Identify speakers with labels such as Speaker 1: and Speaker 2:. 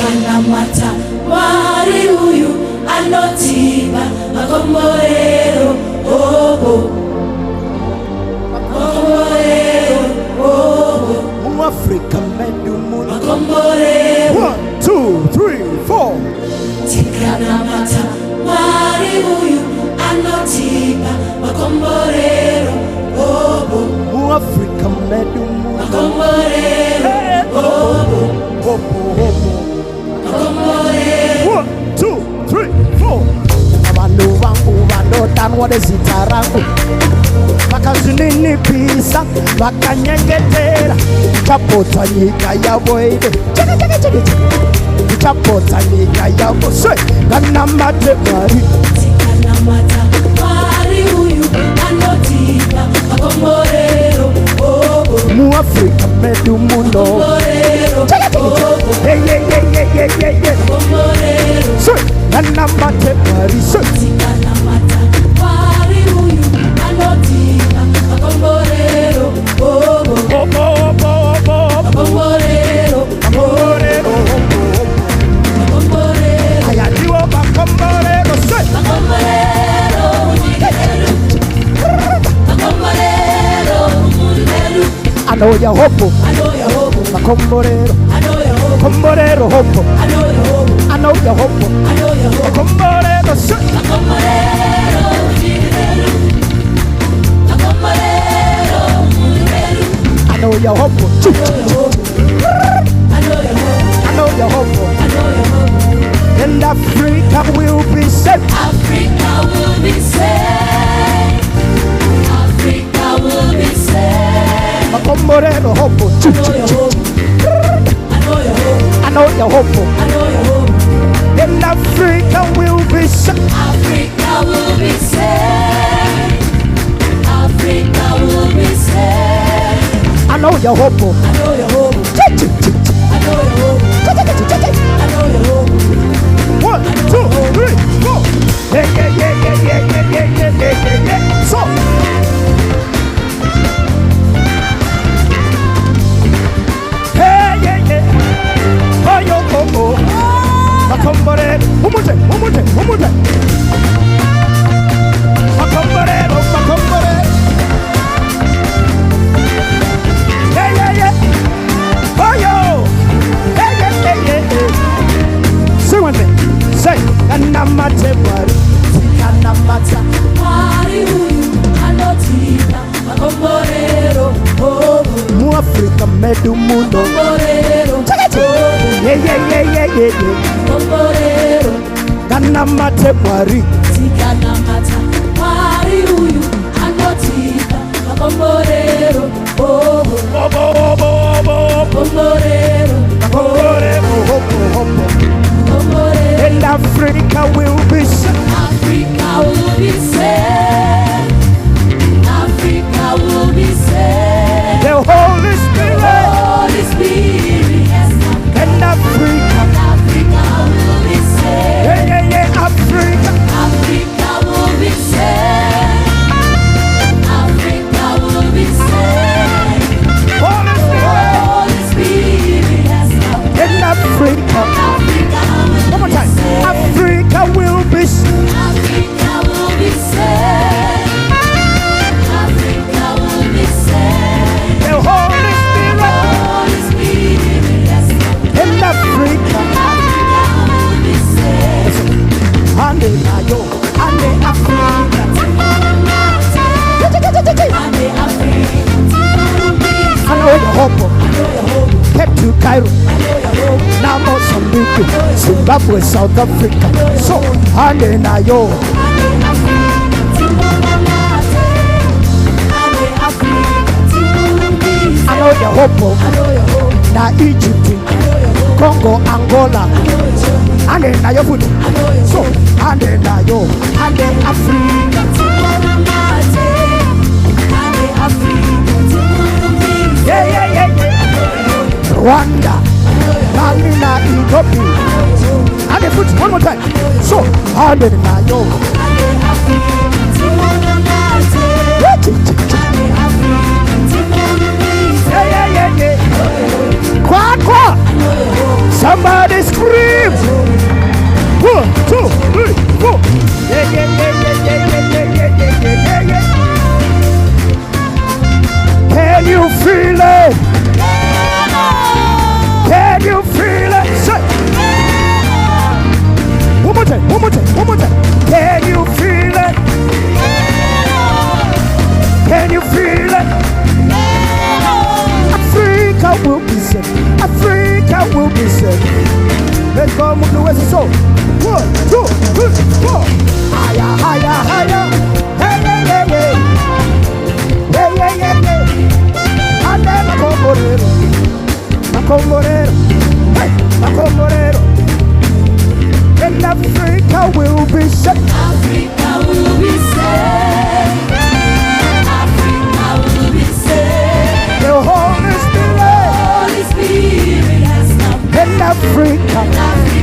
Speaker 1: Tikanamata Mwari huyu Anotipa Makomborero hobo Makomborero hobo
Speaker 2: MuAfrica medu mundo
Speaker 1: Makomborero
Speaker 2: 1, 2, 3, 4
Speaker 1: Tikanamata Mwari huyu Anotipa Makomborero hobo
Speaker 2: MuAfrica medu mundo
Speaker 1: Makomborero hobo
Speaker 2: hobo
Speaker 1: Makomborero
Speaker 2: 1, 2, 3, 4 Abantu wangu wanotanwa dezitarangu Makazunini pisa Wakanyengetera Chapota nyika ya boide Chapota nyika ya bose Tikanamata Mwari
Speaker 1: Tikanamata Mwari huyu Anotipa Makomborero hobo
Speaker 2: MuAfrica medu mundo
Speaker 1: Makomborero hobo Makomborero
Speaker 2: Tikanamata Mwari
Speaker 1: Tikanamata Mwari huyu Anotipa Makomborero hobo Makomborero
Speaker 2: Makomborero
Speaker 1: Makomborero
Speaker 2: Ayaliwa Makomborero
Speaker 1: Makomborero Makomborero
Speaker 2: Anouya hobo
Speaker 1: Anouya hobo
Speaker 2: Makomborero
Speaker 1: Anouya hobo
Speaker 2: Makomborero hobo
Speaker 1: Anouya hobo
Speaker 2: Anouya hobo
Speaker 1: Anouya hobo
Speaker 2: Makomborero
Speaker 1: Makomborero Makomborero
Speaker 2: Anouya hobo
Speaker 1: Anouya
Speaker 2: hobo
Speaker 1: hobo
Speaker 2: And Africa will be saved.
Speaker 1: Africa will be saved. Africa will be saved.
Speaker 2: Makomborero hobo Anouya hobo And Africa will be saved.
Speaker 1: Africa will be saved. Africa will be saved.
Speaker 2: Anouya hobo
Speaker 1: Anouya hobo.
Speaker 2: 1, 2, 3, 4 Yeah. So Oh yo Makomborero One more time Makomborero Yeah Oh yo Yeah Say one thing Say Tikanamata Mwari Tikanamata
Speaker 1: Mwari huyu Anotipa Makomborero hobo
Speaker 2: MuAfrica medu mundo
Speaker 1: Makomborero hobo
Speaker 2: Yeah
Speaker 1: Makomborero
Speaker 2: Tikanamata Mwari
Speaker 1: Tikanamata Mwari huyu Anotipa Makomborero hobo Makomborero
Speaker 2: hobo
Speaker 1: Makomborero
Speaker 2: And Africa will be saved.
Speaker 1: Africa will be saved. Africa will be saved.
Speaker 2: The Holy Spirit
Speaker 1: Holy Spirit has come.
Speaker 2: and Africa
Speaker 1: Africa will be saved.
Speaker 2: Africa
Speaker 1: Africa will be saved. Africa will be saved.
Speaker 2: Holy
Speaker 1: Spirit has come.
Speaker 2: and Africa
Speaker 1: Africa will
Speaker 2: One more
Speaker 1: be
Speaker 2: time
Speaker 1: saved.
Speaker 2: Africa will be saved.
Speaker 1: Africa will be saved. Africa will be saved.
Speaker 2: The Holy Spirit
Speaker 1: Holy Spirit has come.
Speaker 2: and Africa
Speaker 1: Africa will be saved.
Speaker 2: And Africa Anouya hobo 𝐀𝐅𝐿 Now Mozambique Zimbabwe South Africa So Anouya Anouya hobo Na Egypt Congo Angola Anouya food So Anouya Africa Yeah Rwanda Ghana Ethiopia And the foot one more time So Anouya Somebody scream. Let's go, mundo with the soul. 1, 2, 3, 4. Higher, higher, higher. Hey, hey, hey, hey. Hey, hey, hey, hey. And then Makomborero. Makomborero. Hey, Makomborero. And Africa will be set.
Speaker 1: Africa will be saved. Africa will be saved.
Speaker 2: The Holy Spirit
Speaker 1: Holy Spirit has come.
Speaker 2: in Africa.
Speaker 1: Africa